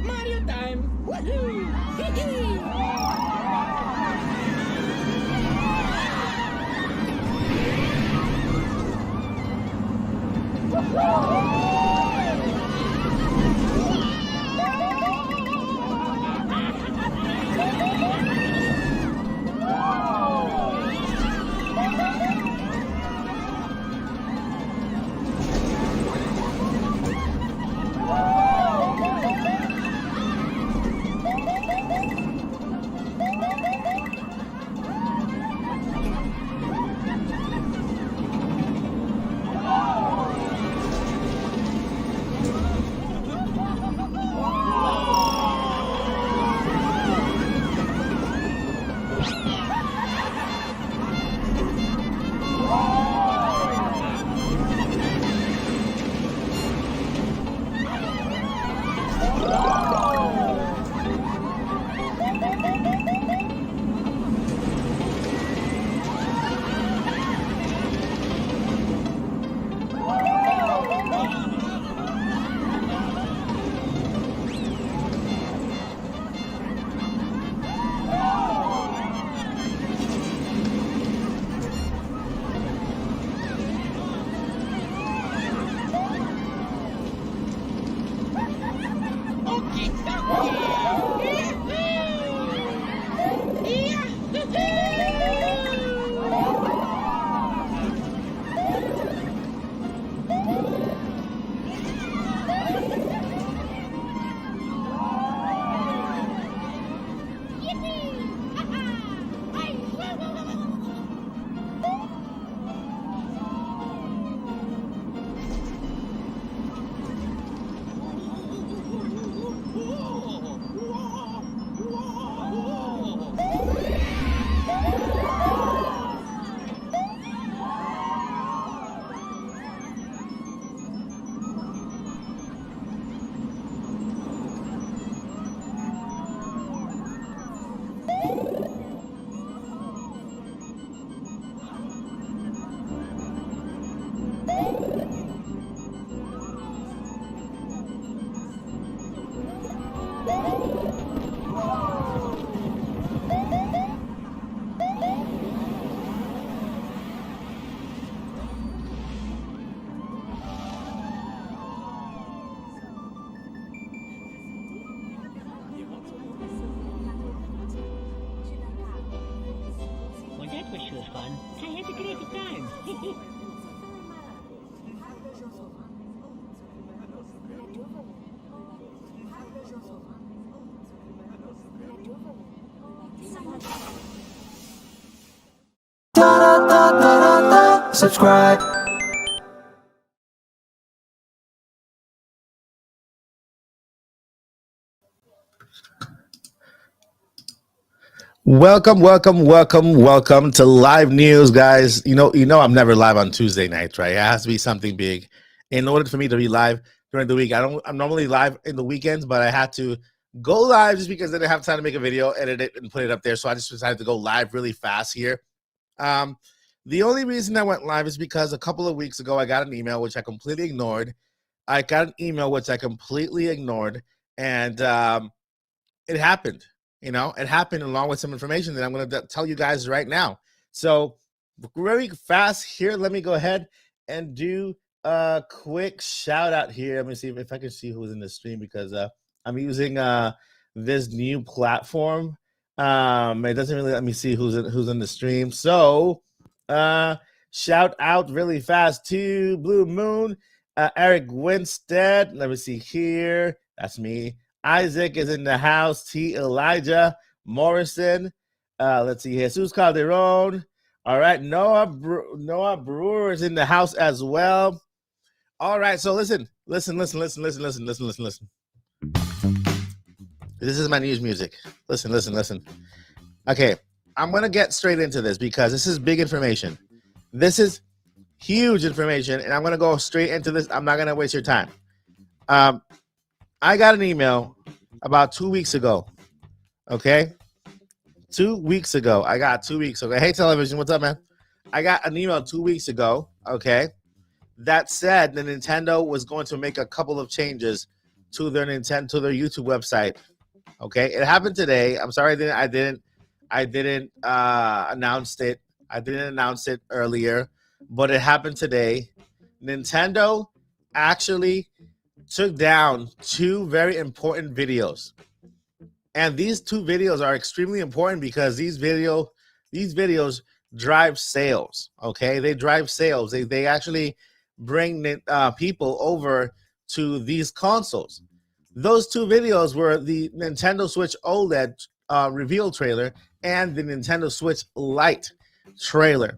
Mario time! Woohoo! Which was fun. I had a great time. subscribe. Welcome to live news, guys. You know, I'm never live on Tuesday nights, right? It has to be something big in order for me to be live during the week. I'm normally live in the weekends, but I had to go live just because I didn't have time to make a video, edit it, and put it up there. So I just decided to go live really fast here. The only reason I went live is because a couple of weeks ago I got an email which I completely ignored. And it happened. It happened along with some information that I'm going to tell you guys right now. So very fast here, let me go ahead and do a quick shout out here. Let me see if I can see who's in the stream, because I'm using this new platform. It doesn't really let me see who's in the stream. So shout out really fast to Blue Moon, Eric Winstead. Let me see here. That's me. Isaac is in the house. T. Elijah Morrison. Let's see. Jesus Calderon. All right. Noah Brewer is in the house as well. All right. So listen. This is my news music. Listen. Okay. I'm going to get straight into this because this is big information. This is huge information, and I'm going to go straight into this. I'm not going to waste your time. I got an email about 2 weeks ago. Okay? 2 weeks ago. Hey, television, what's up, man? I got an email 2 weeks ago, okay, that said the Nintendo was going to make a couple of changes to their YouTube website. Okay? It happened today. I'm sorry I didn't announce it. I didn't announce it earlier, but it happened today. Nintendo actually took down two very important videos, and these two videos are extremely important because these videos drive sales. Okay, they drive sales. They actually bring people over to these consoles. Those two videos were the Nintendo Switch OLED reveal trailer and the Nintendo Switch Lite trailer.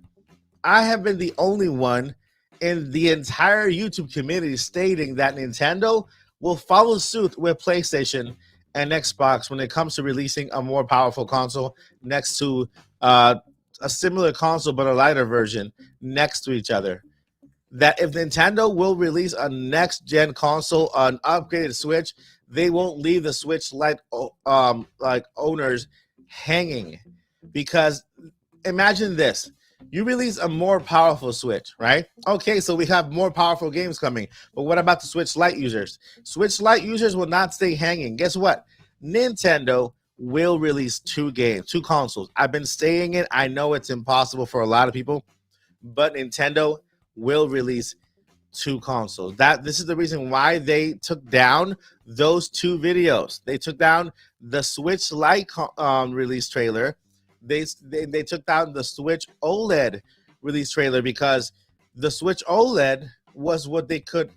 I have been the only one in the entire YouTube community stating that Nintendo will follow suit with PlayStation and Xbox when it comes to releasing a more powerful console next to a similar console but a lighter version next to each other. That if Nintendo will release a next-gen console, an upgraded Switch, they won't leave the Switch Lite owners hanging. Because imagine this. You release a more powerful Switch, right? Okay, so we have more powerful games coming. But what about the Switch Lite users? Switch Lite users will not stay hanging. Guess what? Nintendo will release two consoles. I've been saying it. I know it's impossible for a lot of people, but Nintendo will release two consoles. This is the reason why they took down those two videos. They took down the Switch Lite release trailer. They took down the Switch OLED release trailer because the Switch OLED was what they could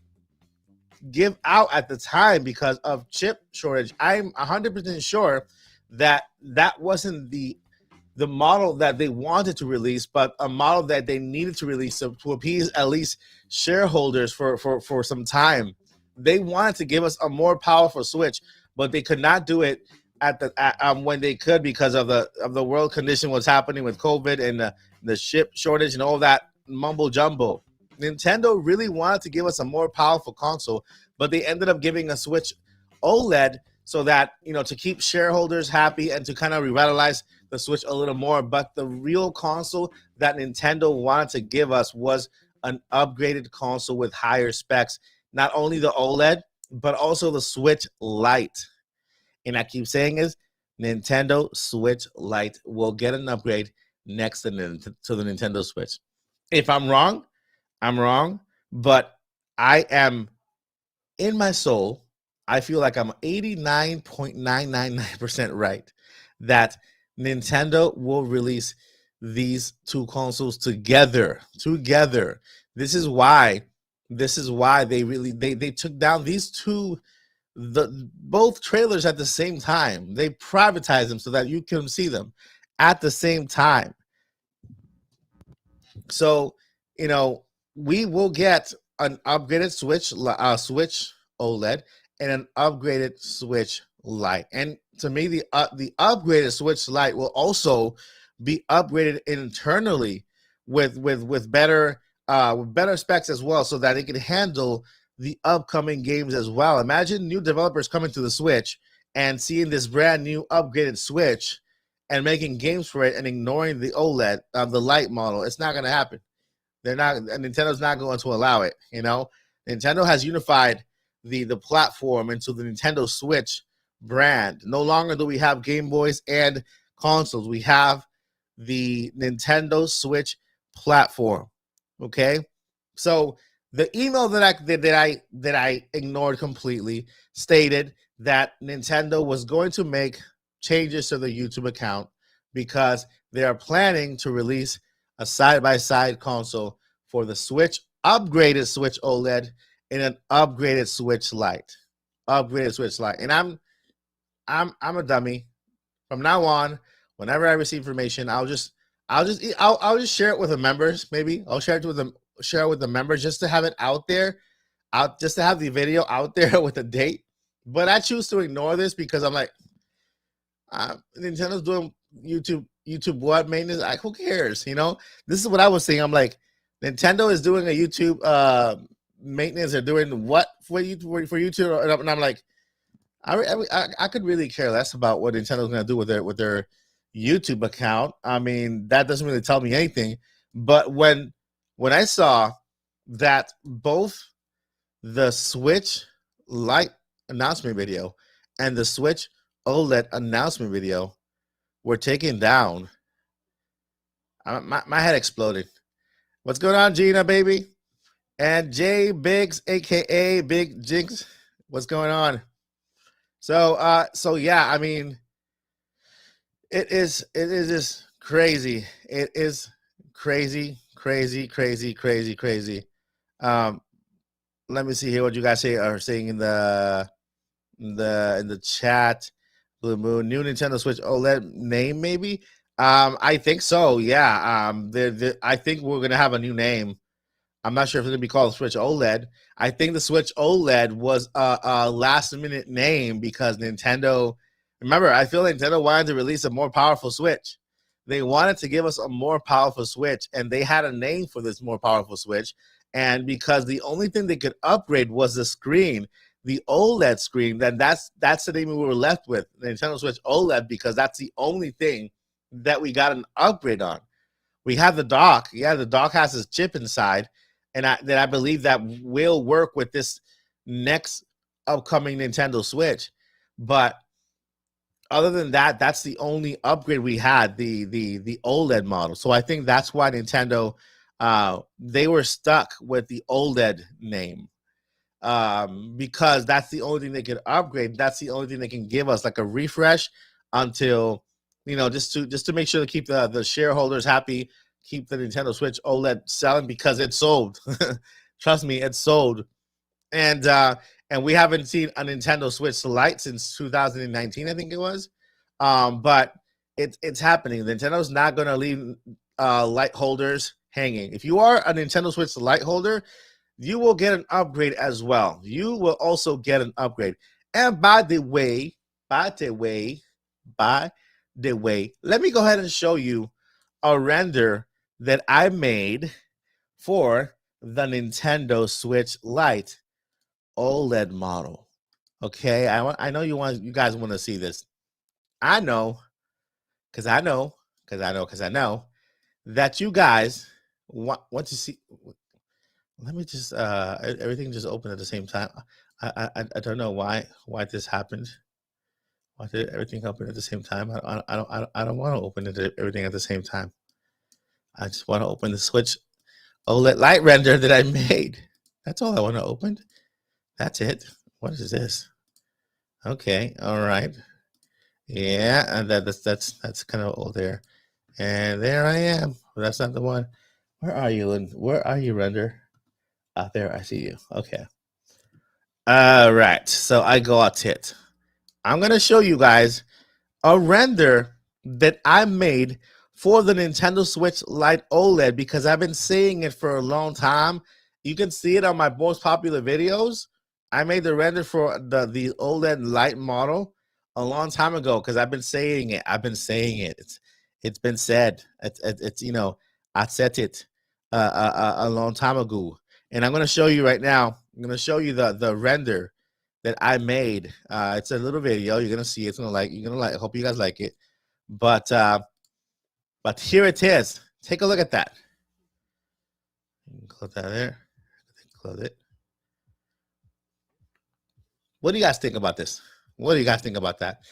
give out at the time because of chip shortage. I'm 100% sure that wasn't the model that they wanted to release, but a model that they needed to release to appease at least shareholders for some time. They wanted to give us a more powerful Switch, but they could not do it when they could because of the world condition what's happening with COVID and the chip shortage and all that mumbo jumbo. Nintendo really wanted to give us a more powerful console, but they ended up giving a Switch OLED so that, to keep shareholders happy and to kind of revitalize the Switch a little more. But the real console that Nintendo wanted to give us was an upgraded console with higher specs, not only the OLED, but also the Switch Lite. And I keep saying is Nintendo Switch Lite will get an upgrade next to the Nintendo Switch. If I'm wrong, I'm wrong, but I am, in my soul, I feel like I'm 89.999% right that Nintendo will release these two consoles together. This is why they took down these two both trailers at the same time. They privatized them so that you can see them at the same time. So you know, we will get an upgraded Switch OLED and an upgraded Switch Lite. And to me, the upgraded Switch Lite will also be upgraded internally with better specs as well, so that it can handle the upcoming games as well. Imagine new developers coming to the Switch and seeing this brand new upgraded Switch and making games for it and ignoring the OLED, the Lite model. It's not going to happen. They're not. Nintendo's not going to allow it. You know, Nintendo has unified the platform into the Nintendo Switch brand. No longer do we have Game Boys and consoles. We have the Nintendo Switch platform. Okay, so the email that I ignored completely stated that Nintendo was going to make changes to the YouTube account because they are planning to release a side-by-side console for the Switch, upgraded Switch OLED, and an upgraded Switch Lite. Upgraded Switch Lite. And I'm a dummy. From now on, whenever I receive information, I'll just share it with the members. Maybe I'll share it with the members just to have it out there, just to have the video out there with the date. But I choose to ignore this because I'm like, Nintendo's doing YouTube what maintenance? Like, who cares? You know, this is what I was saying. I'm like, Nintendo is doing a YouTube maintenance. They're doing what for YouTube? And I'm like, I could really care less about what Nintendo's going to do with their YouTube account. I mean, that doesn't really tell me anything. But when I saw that both the Switch Lite announcement video and the Switch OLED announcement video were taken down, my head exploded. What's going on, Gina, baby? And Jay Biggs, aka Big Jinx, what's going on? So yeah, I mean, it is just crazy. It is crazy. Let me see here what you guys are saying in the chat. Blue Moon, new Nintendo Switch OLED name, maybe. I think so. Yeah. I think we're gonna have a new name. I'm not sure if it's gonna be called Switch OLED. I think the Switch OLED was a last minute name because Nintendo. Remember, I feel Nintendo wanted to release a more powerful Switch. They wanted to give us a more powerful Switch, and they had a name for this more powerful Switch. And because the only thing they could upgrade was the screen, the OLED screen, then that's the name we were left with, the Nintendo Switch OLED, because that's the only thing that we got an upgrade on. We have the dock. Yeah, the dock has this chip inside, and I believe that will work with this next upcoming Nintendo Switch. But other than that, that's the only upgrade we had, the OLED model. So I think that's why Nintendo, they were stuck with the OLED name. Because that's the only thing they could upgrade. That's the only thing they can give us, like a refresh until, you know, just to make sure to keep the shareholders happy, keep the Nintendo Switch OLED selling because it sold. Trust me, it sold. And we haven't seen a Nintendo Switch Lite since 2019, I think it was. But it's happening. Nintendo's not going to leave light holders hanging. If you are a Nintendo Switch Lite holder, you will get an upgrade as well. You will also get an upgrade. And by the way, let me go ahead and show you a render that I made for the Nintendo Switch Lite OLED model. Okay, I know you guys want to see this. I know that you guys want to see. Let me just everything just opened at the same time. I don't know why this happened. Why did everything open at the same time? I don't want to open everything at the same time. I just want to open the Switch OLED Lite render that I made. That's all I want to open. That's it. What is this? Okay, all right. Yeah, and that's kind of old there. And there I am. That's not the one. Where are you? And where are you, render? There, I see you. Okay. All right. So I got it. I'm gonna show you guys a render that I made for the Nintendo Switch Lite OLED because I've been saying it for a long time. You can see it on my most popular videos. I made the render for the OLED Lite model a long time ago because I've been saying it. It's been said. It's you know, I said it a long time ago, and I'm gonna show you right now. I'm gonna show you the render that I made. It's a little video. You're gonna see. It's gonna like. You're gonna like. I hope you guys like it. But here it is. Take a look at that. Close that there. Close it. What do you guys think about this? What do you guys think about that?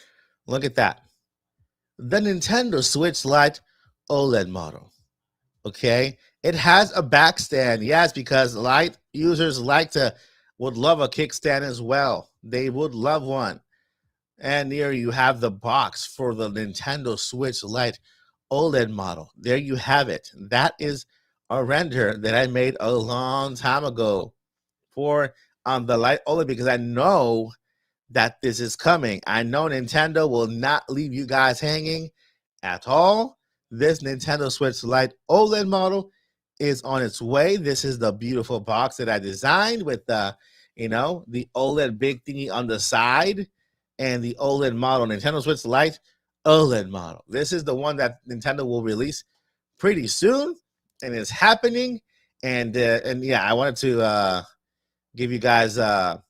Look at that. The Nintendo Switch Lite OLED model. Okay. It has a back stand. Yes, because Lite users would love a kickstand as well. They would love one. And here you have the box for the Nintendo Switch Lite OLED model. There you have it. That is a render that I made a long time ago for the Lite OLED because I know that this is coming. I know Nintendo will not leave you guys hanging at all. This Nintendo Switch Lite OLED model is on its way. This is the beautiful box that I designed with the OLED big thingy on the side and the OLED model, Nintendo Switch Lite OLED model. This is the one that Nintendo will release pretty soon, and it's happening. And yeah, I wanted to give you guys a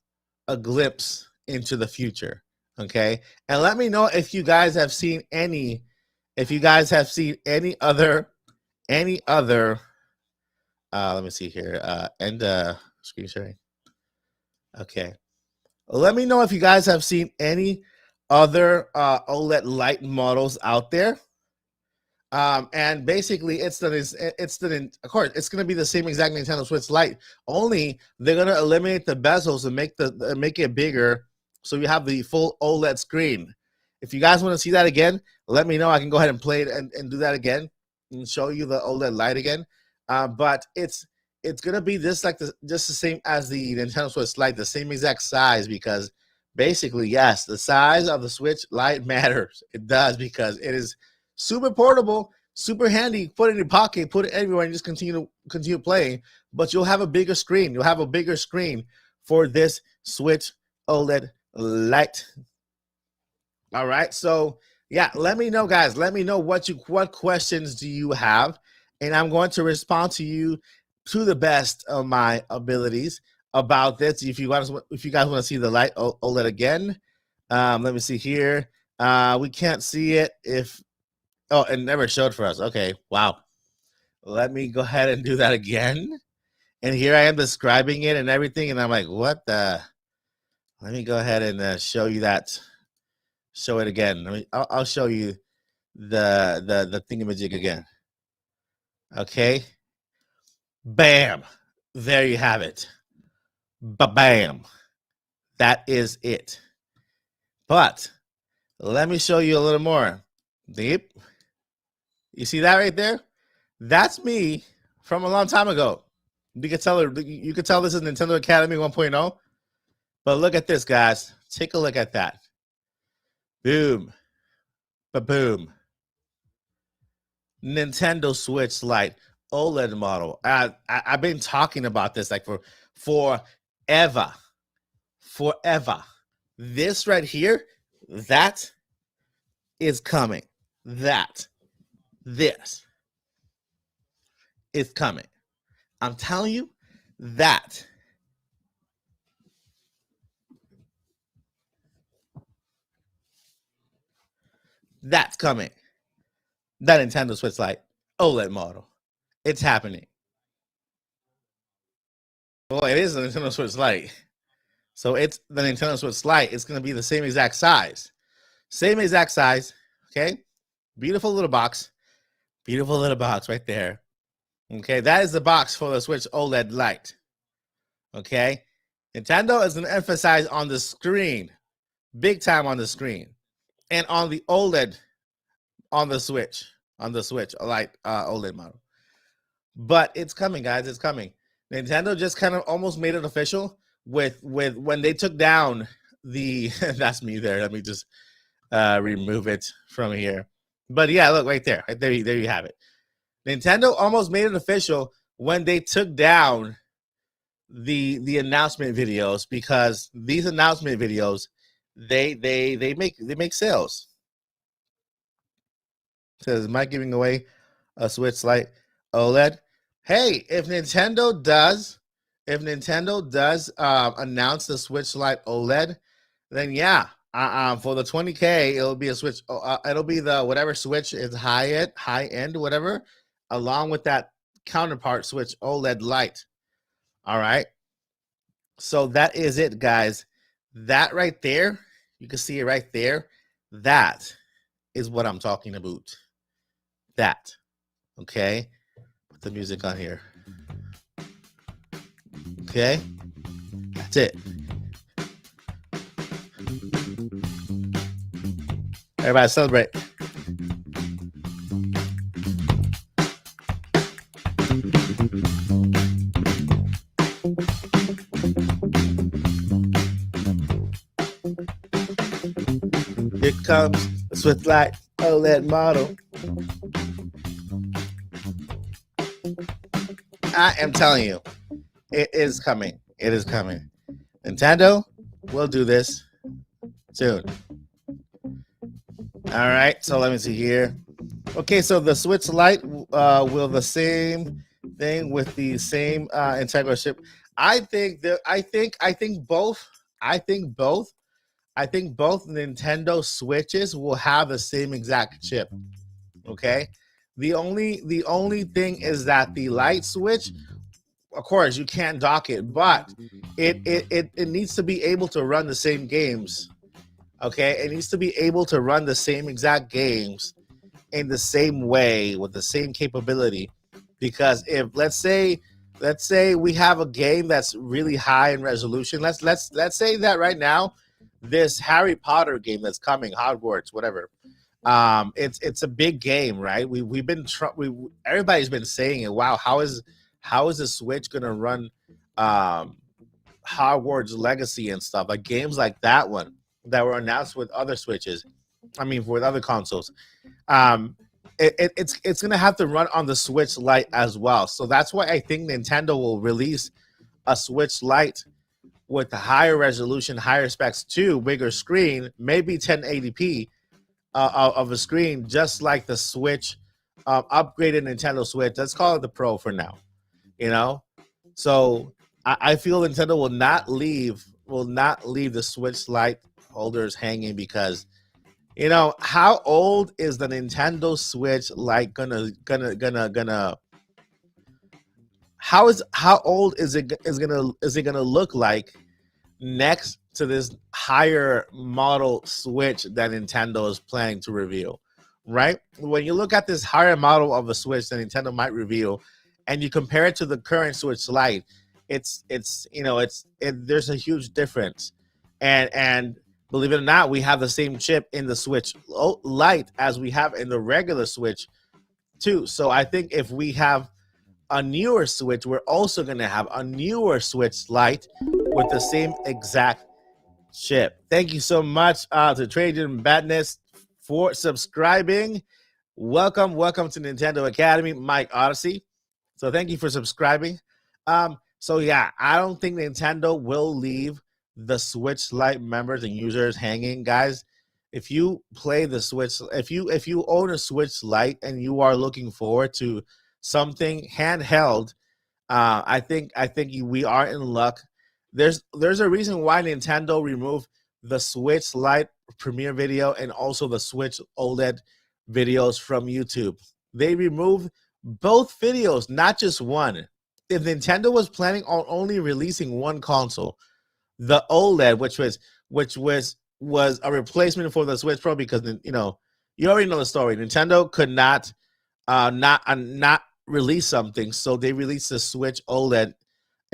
glimpse into the future. Okay, and let me know if you guys have seen any other let me see here, end screen sharing. Okay, let me know if you guys have seen any other OLED Lite models out there. And basically, of course, it's going to be the same exact Nintendo Switch Lite. Only they're going to eliminate the bezels and make it bigger, so you have the full OLED screen. If you guys want to see that again, let me know. I can go ahead and play it and do that again and show you the OLED Lite again. But it's going to be just the same as the Nintendo Switch Lite, the same exact size, because basically, yes, the size of the Switch Lite matters. It does, because it is super portable, super handy. Put it in your pocket, put it everywhere, and just continue playing. But you'll have a bigger screen. You'll have a bigger screen for this Switch OLED Lite. All right, so yeah, let me know, guys. Let me know what questions do you have, and I'm going to respond to you to the best of my abilities about this. If you guys want to see the Lite OLED again, let me see here. We can't see it oh, it never showed for us. Okay, wow. Let me go ahead and do that again. And here I am describing it and everything, and I'm like, what the? Let me go ahead and show you that. Show it again. I'll show you the thingamajig again. Okay. Bam. There you have it. Ba-bam. That is it. But let me show you a little more. Deep. You see that right there? That's me from a long time ago. You could tell this is Nintendo Academy 1.0. But look at this, guys. Take a look at that. Boom. Ba-boom. Nintendo Switch Lite OLED model. I've been talking about this like for forever. This right here, that is coming. This is coming. I'm telling you, that's coming. That Nintendo Switch Lite OLED model. It's happening. Well, it is the Nintendo Switch Lite. So it's the Nintendo Switch Lite. It's going to be the same exact size. Same exact size. Okay. Beautiful little box. Beautiful little box right there. Okay. That is the box for the Switch OLED Lite. Okay. Nintendo is going to emphasize on the screen. Big time on the screen. And on the OLED on the Switch. Lite OLED model. But it's coming, guys. It's coming. Nintendo just kind of almost made it official with when they took down the that's me there. Let me just remove it from here. But yeah, look right there. Right there you have it. Nintendo almost made it official when they took down the announcement videos, because these announcement videos they make sales. It says Mike giving away a Switch Lite OLED. Hey, if Nintendo does announce the Switch Lite OLED, then yeah, for the 20K, it'll be a Switch. It'll be the whatever Switch is high end, whatever, along with that counterpart Switch OLED Lite. All right. So that is it, guys. That right there, you can see it right there. That is what I'm talking about. That. Okay. Put the music on here. Okay. That's it. Everybody celebrate. Here comes the Switch Lite OLED model. I am telling you, it is coming. It is coming. Nintendo will do this soon. All right, so let me see here. Okay, so the Switch Lite will the same thing with the same integral chip. I think both Nintendo Switches will have the same exact chip. Okay. The only thing is that the Lite Switch, of course, you can't dock it, but it needs to be able to run the same games. Okay, it needs to be able to run the same exact games in the same way with the same capability. Because if let's say we have a game that's really high in resolution, let's say that right now, this Harry Potter game that's coming, Hogwarts, whatever. It's a big game, right? Everybody's been saying it. Wow, how is the Switch gonna run Hogwarts Legacy and stuff, like games like that one that were announced with other Switches? I mean, with other consoles. It's gonna have to run on the Switch Lite as well. So that's why I think Nintendo will release a Switch Lite with the higher resolution, higher specs, too, bigger screen, maybe 1080p of a screen, just like the Switch, upgraded Nintendo Switch. Let's call it the Pro for now. You know, so I feel Nintendo will not leave the Switch Lite holders hanging, because how old is the Nintendo Switch Lite gonna how old is it gonna look like next to this higher model Switch that Nintendo is planning to reveal, right? When you look at this higher model of a Switch that Nintendo might reveal, and you compare it to the current Switch Lite, there's a huge difference. And believe it or not, we have the same chip in the Switch Lite as we have in the regular Switch too. So I think if we have a newer Switch, we're also going to have a newer Switch Lite with the same exact chip. Thank you so much to Trajan Badness for subscribing. Welcome to Nintendo Academy, Mike Odyssey. So thank you for subscribing. So yeah, I don't think Nintendo will leave the Switch Lite members and users hanging, guys. If you play the Switch, if you own a Switch Lite and you are looking forward to something handheld, I think we are in luck. There's a reason why Nintendo removed the Switch Lite premiere video and also the Switch OLED videos from YouTube. They removed both videos, not just one. If Nintendo was planning on only releasing one console, the OLED, which was a replacement for the Switch Pro, because you already know the story. Nintendo could not release something, so they released the Switch OLED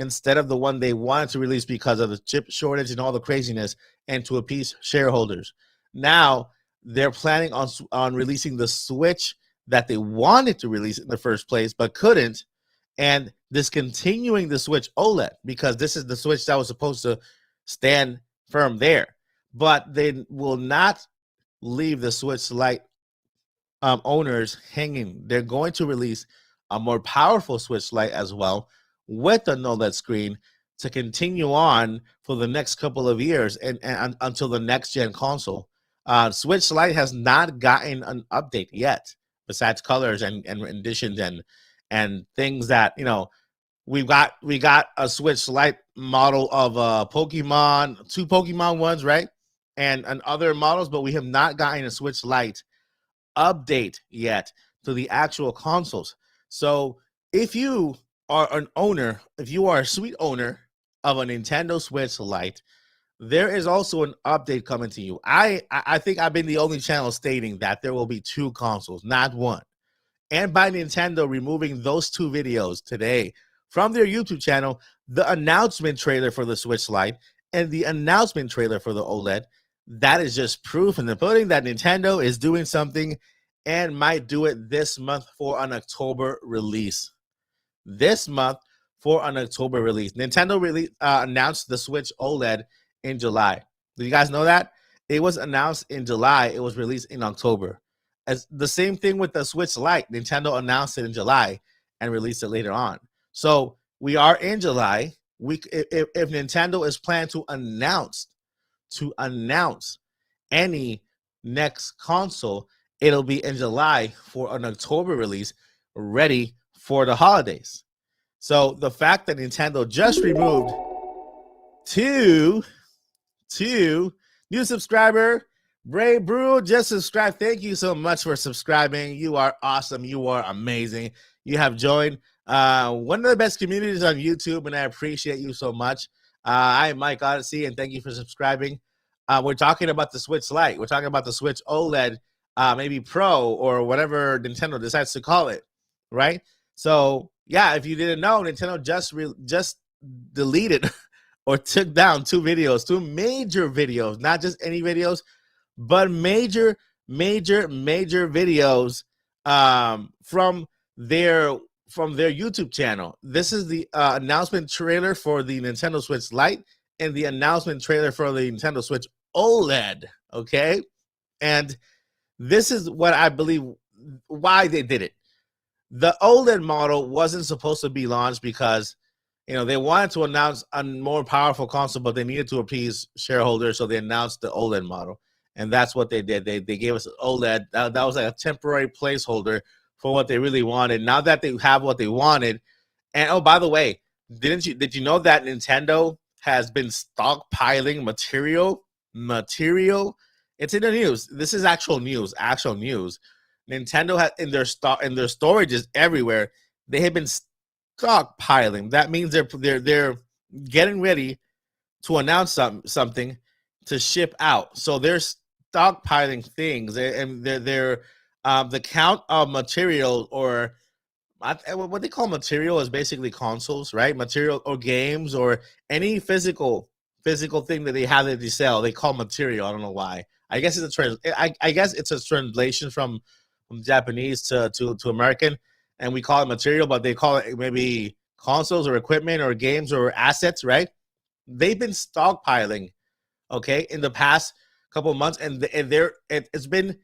instead of the one they wanted to release because of the chip shortage and all the craziness, and to appease shareholders. Now they're planning on releasing the Switch that they wanted to release in the first place but couldn't, and discontinuing the Switch OLED, because this is the Switch that was supposed to stand firm there. But they will not leave the Switch Lite owners hanging. They're going to release a more powerful Switch Lite as well with an OLED screen to continue on for the next couple of years and until the next gen console. Switch Lite has not gotten an update yet, besides colors and renditions and things that, you know, we got a Switch Lite model of Pokemon, 2 Pokemon ones, right? And other models, but we have not gotten a Switch Lite update yet to the actual consoles. So if you are an owner, if you are a sweet owner of a Nintendo Switch Lite, there is also an update coming to you. I think I've been the only channel stating that there will be 2 consoles, not 1. And by Nintendo removing those 2 videos today from their YouTube channel, the announcement trailer for the Switch Lite and the announcement trailer for the OLED, that is just proof in the pudding that Nintendo is doing something and might do it this month for an October release. This month for an October release. Nintendo announced the Switch OLED in July. Did you guys know that? It was announced in July. It was released in October. As the same thing with the Switch Lite. Nintendo announced it in July and released it later on. So we are in July. If Nintendo is planning to announce any next console, it'll be in July for an October release, ready for the holidays. So the fact that Nintendo just removed two new subscriber, Brave Brew, just subscribe. Thank you so much for subscribing. You are awesome. You are amazing. You have joined one of the best communities on YouTube, and I appreciate you so much. I'm Mike Odyssey, and thank you for subscribing. We're talking about the Switch Lite. We're talking about the Switch OLED, maybe Pro or whatever Nintendo decides to call it, right? So, yeah, if you didn't know, Nintendo just deleted or took down 2 videos, 2 major videos, not just any videos, but major videos from their YouTube channel. This is the announcement trailer for the Nintendo Switch Lite and the announcement trailer for the Nintendo Switch OLED, okay? And this is what I believe why they did it. The OLED model wasn't supposed to be launched because, you know, they wanted to announce a more powerful console, but they needed to appease shareholders, so they announced the OLED model. And that's what they did. They gave us OLED. That was like a temporary placeholder for what they really wanted. Now that they have what they wanted, and oh, by the way, did you know that Nintendo has been stockpiling material? It's in the news. This is actual news. Nintendo has in their storages everywhere. They have been stockpiling. That means they're getting ready to announce something to ship out. So they're stockpiling things, and they're the count of material, or what they call material, is basically consoles, right? Material or games or any physical thing that they have that they sell. They call material. I don't know why. I guess it's a translation from Japanese to American, and we call it material, but they call it maybe consoles or equipment or games or assets, right? They've been stockpiling, okay, in the past couple of months, and it's been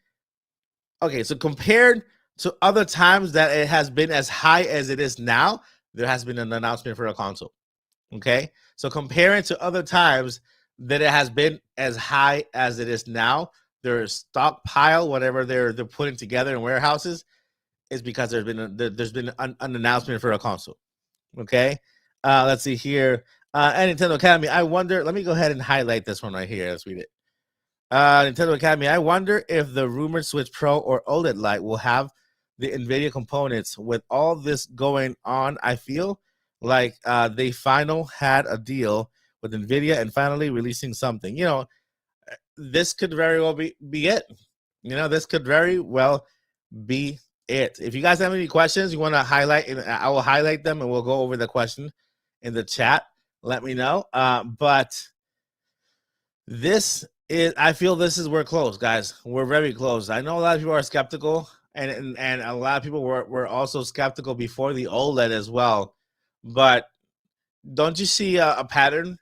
okay. So compared to other times that it has been as high as it is now, there has been an announcement for a console. Okay, so comparing to other times that it has been as high as it is now, their stockpile, whatever they're putting together in warehouses, is because there's been an announcement for a console. Okay, let's see here. And Nintendo Academy, I wonder. Let me go ahead and highlight this one right here. Let's read it. Nintendo Academy, I wonder if the rumored Switch Pro or OLED Lite will have the NVIDIA components. With all this going on, I feel like they had a deal with NVIDIA and finally releasing something. You know, this could very well be it. You know, this could very well be it. If you guys have any questions you want to highlight, I will highlight them and we'll go over the question in the chat. Let me know. But I feel this is we're close, guys. We're very close. I know a lot of people are skeptical, and a lot of people were also skeptical before the OLED as well. But don't you see a pattern?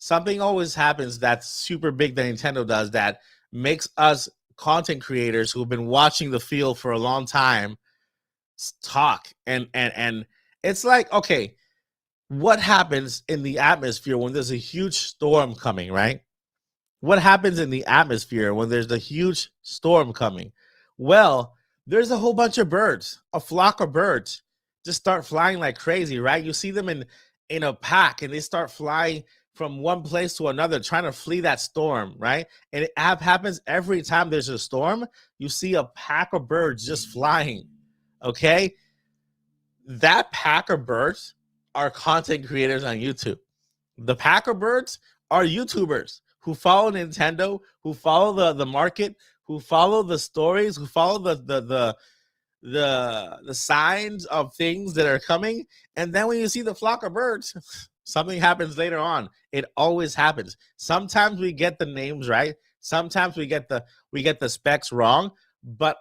Something always happens that's super big that Nintendo does that makes us content creators who've been watching the field for a long time talk, and it's like, okay, what happens in the atmosphere when there's a huge storm coming, right? What happens in the atmosphere when there's a huge storm coming? Well, there's a whole bunch of birds, a flock of birds just start flying like crazy, right? You see them in a pack, and they start flying from one place to another, trying to flee that storm, right? And it happens every time there's a storm. You see a pack of birds just flying, okay? That pack of birds are content creators on YouTube. The pack of birds are YouTubers who follow Nintendo, who follow the market, who follow the stories, who follow the signs of things that are coming. And then when you see the flock of birds, something happens later on. It always happens. Sometimes we get the names right. Sometimes we get the specs wrong, but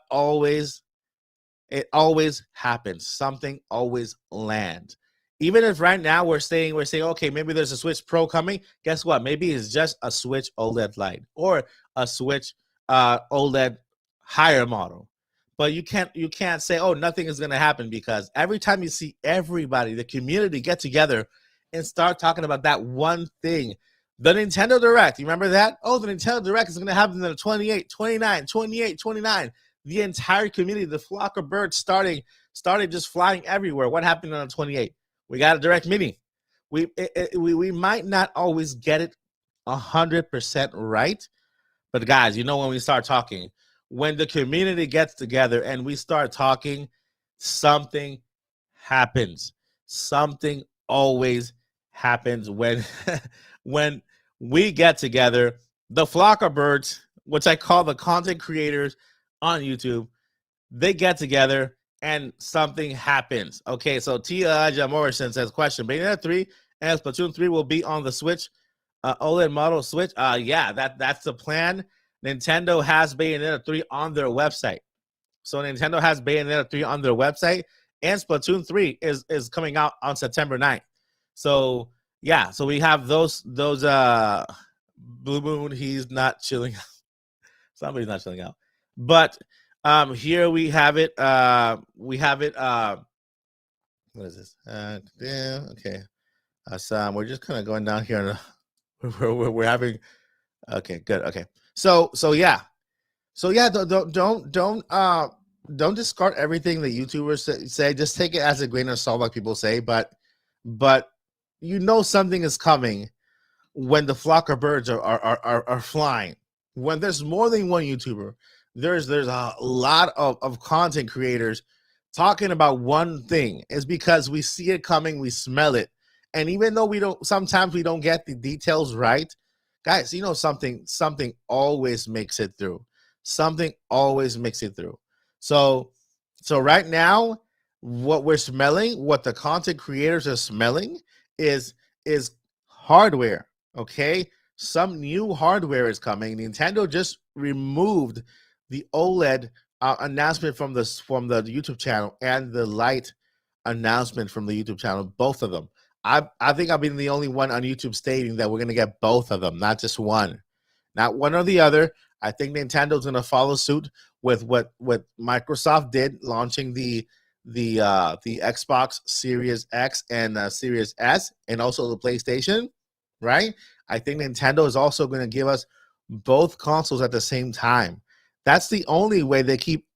it always happens. Something always lands. Even if right now we're saying, okay, maybe there's a Switch Pro coming. Guess what? Maybe it's just a Switch OLED Lite or a Switch OLED higher model. But you can't say, oh, nothing is going to happen, because every time you see everybody, the community, get together and start talking about that one thing, the Nintendo Direct. You remember that? Oh, the Nintendo Direct is going to happen in the 28, 29, 28, 29. The entire community, the flock of birds started just flying everywhere. What happened on the 28? We got a Direct Mini. We might not always get it 100% right, but guys, you know, when we start talking, when the community gets together and we start talking, something happens. Something always happens when when we get together. The flock of birds, which I call the content creators on YouTube, they get together and something happens. Okay, so Tia Morrison says, question, Bayonetta 3 and Splatoon 3 will be on the Switch, OLED model Switch? Yeah, that's the plan. Nintendo has Bayonetta 3 on their website. So Nintendo has Bayonetta 3 on their website, and Splatoon 3 is coming out on September 9th. So yeah, so we have those Blue Moon, he's not chilling out. Somebody's not chilling out. But here we have it. What is this? Yeah, okay. So we're just kind of going down here. We're having. Okay, good. Okay, so yeah, don't discard everything the YouTubers say. Just take it as a grain of salt, like people say. But you know something is coming when the flock of birds are flying. When there's more than one YouTuber, there's a lot of content creators talking about one thing. Is because we see it coming, we smell it, and even though sometimes we don't get the details right, guys, you know something always makes it through. Something always makes it through. So right now, what we're smelling, what the content creators are smelling, is hardware. Okay, some new hardware is coming. Nintendo just removed the OLED announcement from the YouTube channel and the Lite announcement from the YouTube channel. Both of them. I think I've been the only one on YouTube stating that we're gonna get both of them, not just one, not one or the other. I think Nintendo's gonna follow suit with what Microsoft did, launching the Xbox Series X and Series S, and also the PlayStation. Right? I think Nintendo is also going to give us both consoles at the same time. That's the only way they keep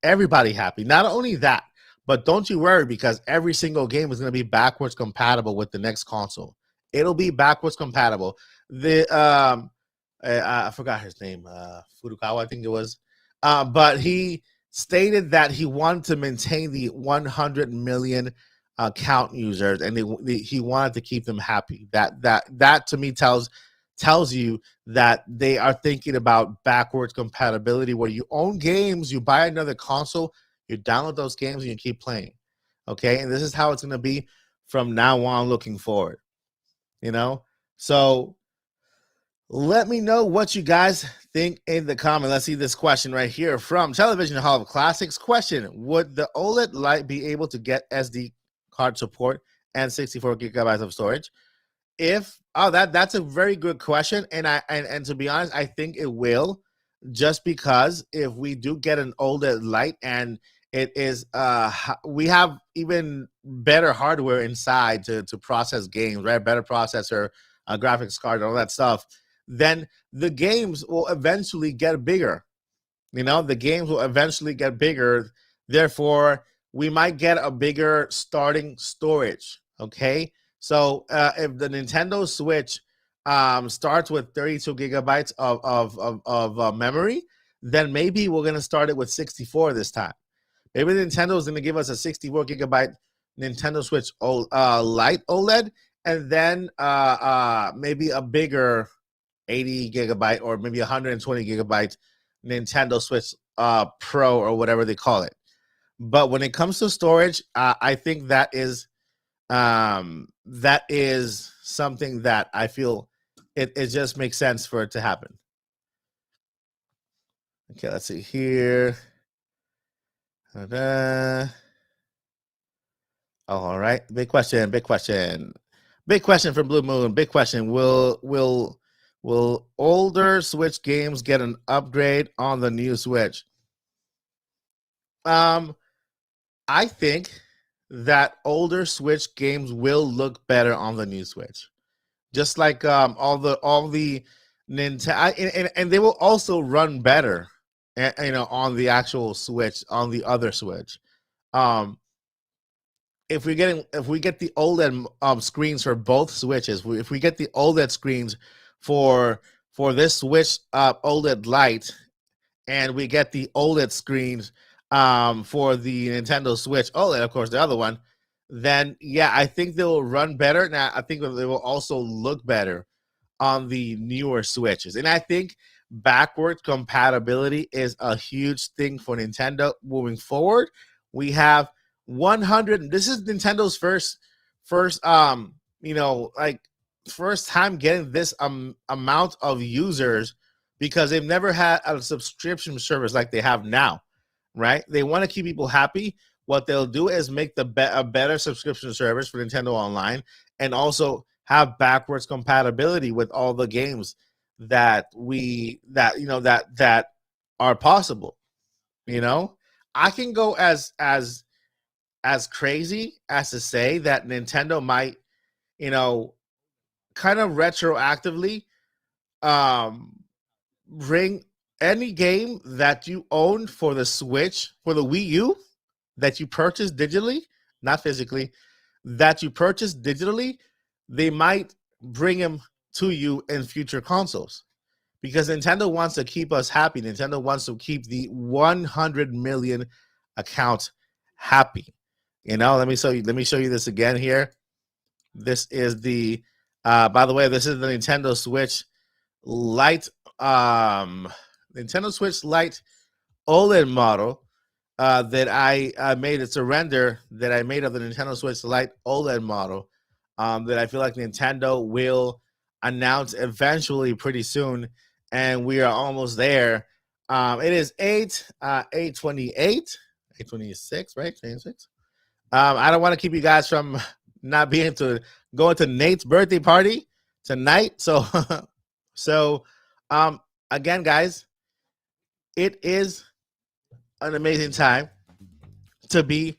everybody happy. Not only that, but don't you worry, because every single game is going to be backwards compatible with the next console. It'll be backwards compatible. I forgot his name, Furukawa, I think it was. But he stated that he wanted to maintain the 100 million account users, and he wanted to keep them happy. That to me tells you that they are thinking about backwards compatibility, where you own games, you buy another console, you download those games, and you keep playing. Okay, and this is how it's going to be from now on, looking forward. You know, so let me know what you guys think in the comment. Let's see this question right here from Television Hall of Classics. Question: would the OLED Lite be able to get SD card support and 64 gigabytes of storage? That's a very good question, and to be honest, I think it will. just because if we do get an OLED Lite and it is we have even better hardware inside to process games, right? Better processor, graphics card, all that stuff. Then the games will eventually get bigger. The games will eventually get bigger. Therefore, we might get a bigger starting storage. Okay, so if the Nintendo Switch starts with 32 gigabytes of memory, then maybe we're gonna start it with 64 this time. Maybe Nintendo is going to give us a 64 gigabyte Nintendo Switch Lite OLED, and then maybe a bigger 80 gigabyte or maybe 120 gigabyte Nintendo Switch Pro or whatever they call it. But when it comes to storage, I think that is something that I feel it just makes sense for it to happen. Okay, let's see here. Oh, all right. Big question from Blue Moon. Big question. Will older Switch games get an upgrade on the new Switch? I think that older Switch games will look better on the new Switch. Just like all the Nintendo, and they will also run better. On the actual Switch, on the other Switch. If we get the OLED screens for both Switches, if we get the OLED screens for this Switch OLED Lite, and we get the OLED screens for the Nintendo Switch OLED, of course, the other one, then yeah, I think they will run better. Now, I think they will also look better on the newer Switches, and I think backwards compatibility is a huge thing for Nintendo moving forward. We have 100. This is Nintendo's first first time getting this amount of users, because they've never had a subscription service like they have now, right? They want to keep people happy. What they'll do is make a better subscription service for Nintendo Online, and also have backwards compatibility with all the games that are possible. I can go as crazy as to say that Nintendo might kind of retroactively bring any game that you owned for the Switch, for the Wii U, that you purchased digitally, not physically, that you purchased digitally, they might bring them to you in future consoles, because Nintendo wants to keep us happy. Nintendo wants to keep the 100 million account happy. Let me show you this again here. This is the by the way, this is the Nintendo Switch Lite Nintendo Switch Lite OLED model that I made. It's a render that I made of the Nintendo Switch Lite OLED model that I feel like Nintendo will announce eventually pretty soon, and we are almost there. It is 8/28, 8/26, right? 26. I don't want to keep you guys from not being able to go to Nate's birthday party tonight. So, again, guys, it is an amazing time to be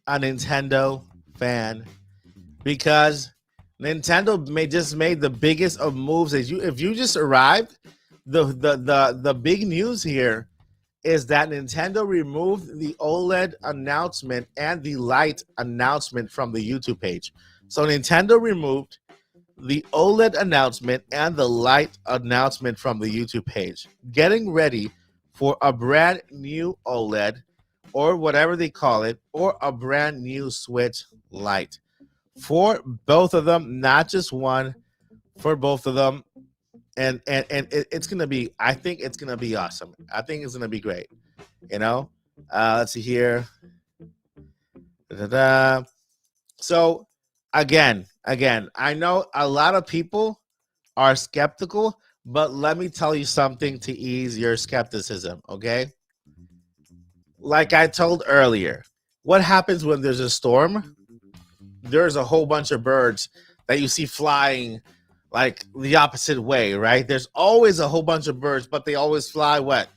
a Nintendo fan, because Nintendo just made the biggest of moves. If you just arrived, the big news here is that Nintendo removed the OLED announcement and the Lite announcement from the YouTube page. So Nintendo removed the OLED announcement and the Lite announcement from the YouTube page, getting ready for a brand new OLED, or whatever they call it, or a brand new Switch Lite for both of them, not just one, for both of them. And it's gonna be, I think it's gonna be awesome. I think it's gonna be great. Let's see here. So again, I know a lot of people are skeptical, but let me tell you something to ease your skepticism, okay? Like I told earlier, what happens when there's a storm? There's a whole bunch of birds that you see flying like the opposite way, right? There's always a whole bunch of birds, but they always fly what?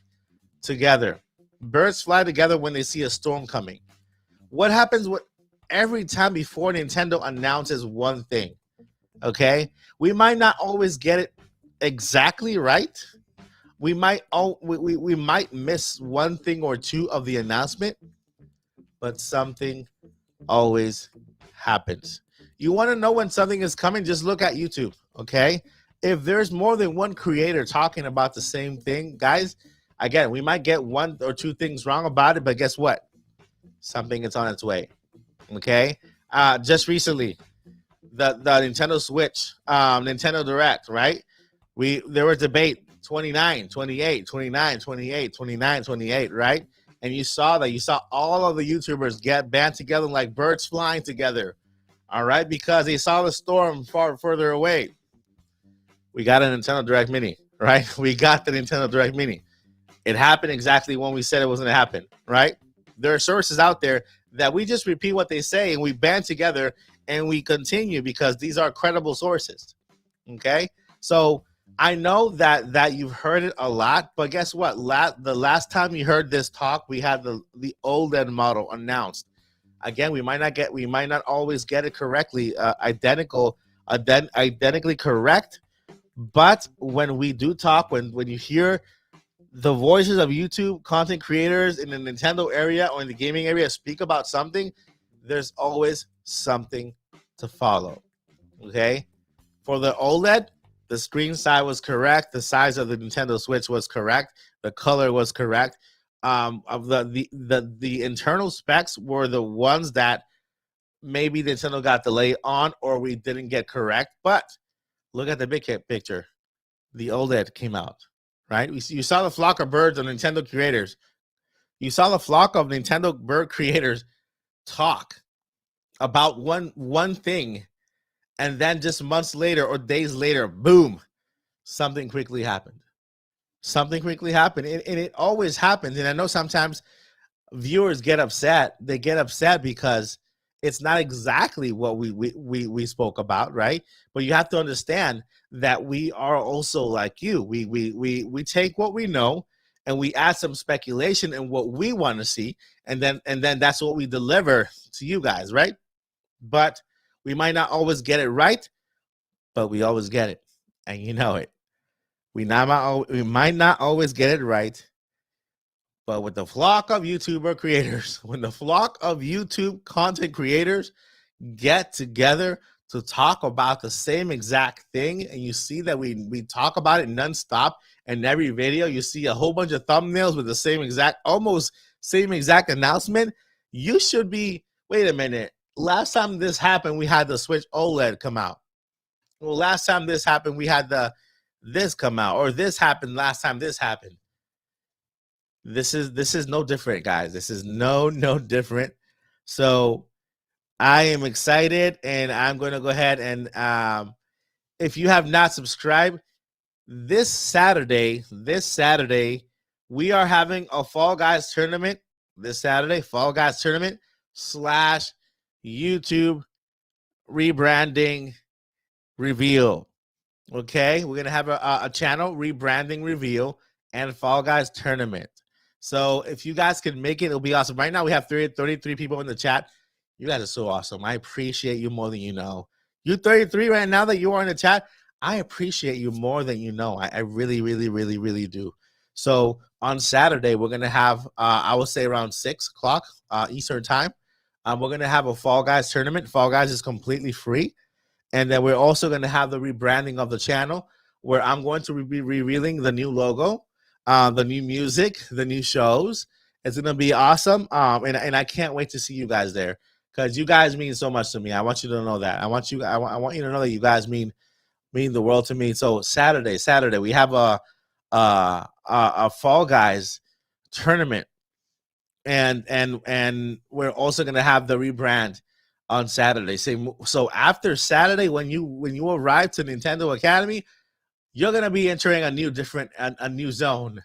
Together. Birds fly together when they see a storm coming. What happens with every time before Nintendo announces one thing? Okay, we might not always get it exactly right. We might miss one thing or two of the announcement, but something always happens. You want to know when something is coming? Just look at YouTube, okay? If there's more than one creator talking about the same thing, guys, again, we might get one or two things wrong about it, but guess what? Something is on its way, okay? Just recently, the Nintendo Switch, Nintendo Direct, right? There was debate 29, 28, 29, 28, 29, 28, right? And you saw all of the YouTubers get band together like birds flying together, all right? Because they saw the storm far further away. We got a Nintendo Direct Mini, right? We got the Nintendo Direct Mini. It happened exactly when we said it was going to happen, right? There are sources out there that we just repeat what they say and we band together and we continue because these are credible sources, okay? So I know that you've heard it a lot, but guess what? The last time you heard this talk, we had the OLED model announced. Again, we might not always get it correctly, identically correct. But when we do talk, when you hear the voices of YouTube content creators in the Nintendo area or in the gaming area speak about something, there's always something to follow. Okay, for the OLED, the screen size was correct. The size of the Nintendo Switch was correct. The color was correct. Of the internal specs were the ones that maybe Nintendo got delayed on or we didn't get correct. But look at the big picture. The OLED came out, right? You saw the flock of birds of Nintendo creators. You saw the flock of Nintendo bird creators talk about one thing, and then just months later or days later, boom, something quickly happened. Something quickly happened, and it always happens. And I know sometimes viewers get upset. They get upset because it's not exactly what we spoke about, right? But you have to understand that we are also like you. We take what we know and we add some speculation and what we want to see, and then that's what we deliver to you guys, right? But we might not always get it right, but we always get it, and you know it. We might not always get it right, but with the flock of YouTuber creators, when the flock of YouTube content creators get together to talk about the same exact thing, and you see that we talk about it nonstop, and every video you see a whole bunch of thumbnails with the almost same exact announcement, you should be, wait a minute, last time this happened, we had the Switch OLED come out. Well, last time this happened, we had this come out, or this happened last time this happened. This is no different, guys. This is no different. So I am excited, and I'm going to go ahead and if you have not subscribed, this Saturday, we are having a Fall Guys tournament. This Saturday, Fall Guys tournament / YouTube rebranding reveal. Okay, we're gonna have a channel rebranding reveal and Fall Guys tournament. So if you guys can make it, it'll be awesome. Right now we have 33 people in the chat. You guys are so awesome. I appreciate you more than you know. You 33 right now that you are in the chat, I appreciate you more than you know. I really do. So on Saturday, we're gonna have I would say around 6 o'clock Eastern time. We're gonna have a Fall Guys tournament. Fall Guys is completely free. And then we're also going to have the rebranding of the channel where I'm going to be revealing the new logo, the new music, the new shows. It's going to be awesome. And I can't wait to see you guys there because you guys mean so much to me. I want you to know that. I want you to know that you guys mean the world to me. So Saturday, we have a Fall Guys tournament. And we're also going to have the rebrand on Saturday. So after Saturday, when you arrive to Nintendo Academy, you're gonna be entering a new zone.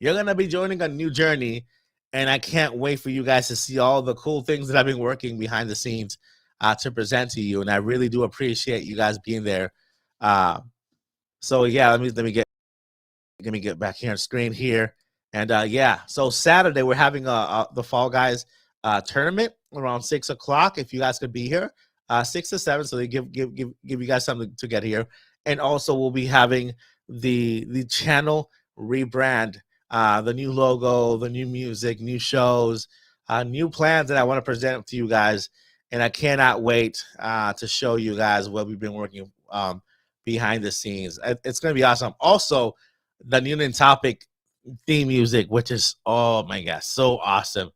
You're gonna be joining a new journey, and I can't wait for you guys to see all the cool things that I've been working behind the scenes to present to you. And I really do appreciate you guys being there So yeah, let me get back here on screen here. And yeah, so Saturday we're having the Fall Guys tournament around 6 o'clock. If you guys could be here, 6 to 7, so they give you guys something to get here. And also we'll be having the channel rebrand, the new logo, the new music, new shows, new plans that I want to present to you guys. And I cannot wait to show you guys what we've been working behind the scenes. It's going to be awesome. Also, the new topic theme music, which is, oh my gosh, so awesome,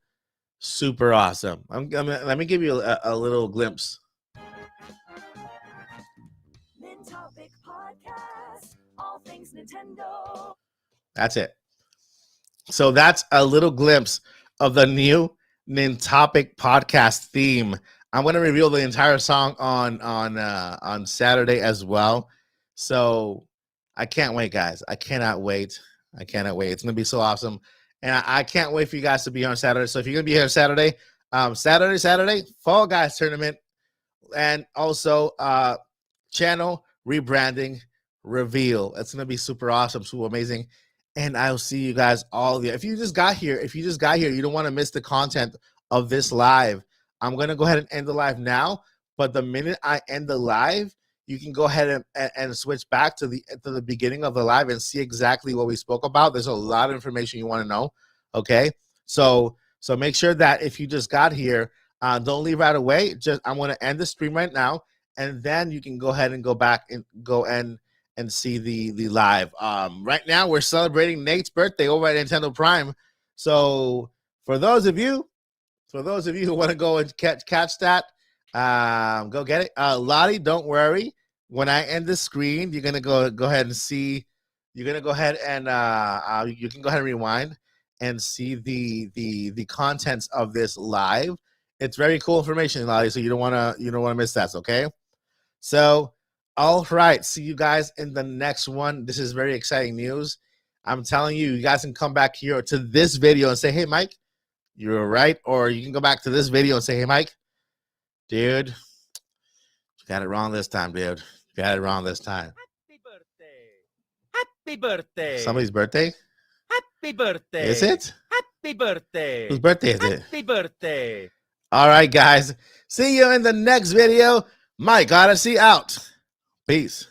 super awesome. Let me give you a little glimpse. Topic podcast, all things Nintendo. That's it. So that's a little glimpse of the new Nintopic podcast theme. I'm going to reveal the entire song on Saturday as well. So I can't wait, guys. I cannot wait. It's going to be so awesome. And I can't wait for you guys to be here on Saturday. So if you're going to be here Saturday, Saturday, Fall Guys tournament, and also channel rebranding reveal. It's going to be super awesome, super amazing. And I'll see you guys all there. If you just got here, you don't want to miss the content of this live. I'm going to go ahead and end the live now. But the minute I end the live, you can go ahead and switch back to the beginning of the live and see exactly what we spoke about. There's a lot of information you want to know. Okay, so make sure that if you just got here, don't leave right away. I'm going to end the stream right now, and then you can go ahead and go back and go and see the live. Right now we're celebrating Nate's birthday over at Nintendo Prime. So for those of you who want to go and catch that, go get it. Lottie, don't worry. When I end the screen, you're gonna go ahead and see. You're gonna go ahead and you can go ahead and rewind and see the contents of this live. It's very cool information, Lottie. So you don't wanna miss that. Okay. So all right, see you guys in the next one. This is very exciting news. I'm telling you, you guys can come back here to this video and say, "Hey, Mike, you're right," or you can go back to this video and say, "Hey, Mike, dude, you got it wrong this time, dude. You got it wrong this time." Happy birthday. Happy birthday. Somebody's birthday? Happy birthday. Is it? Happy birthday. Whose birthday is it? Happy birthday. All right, guys. See you in the next video. Mike Odyssey out. Peace.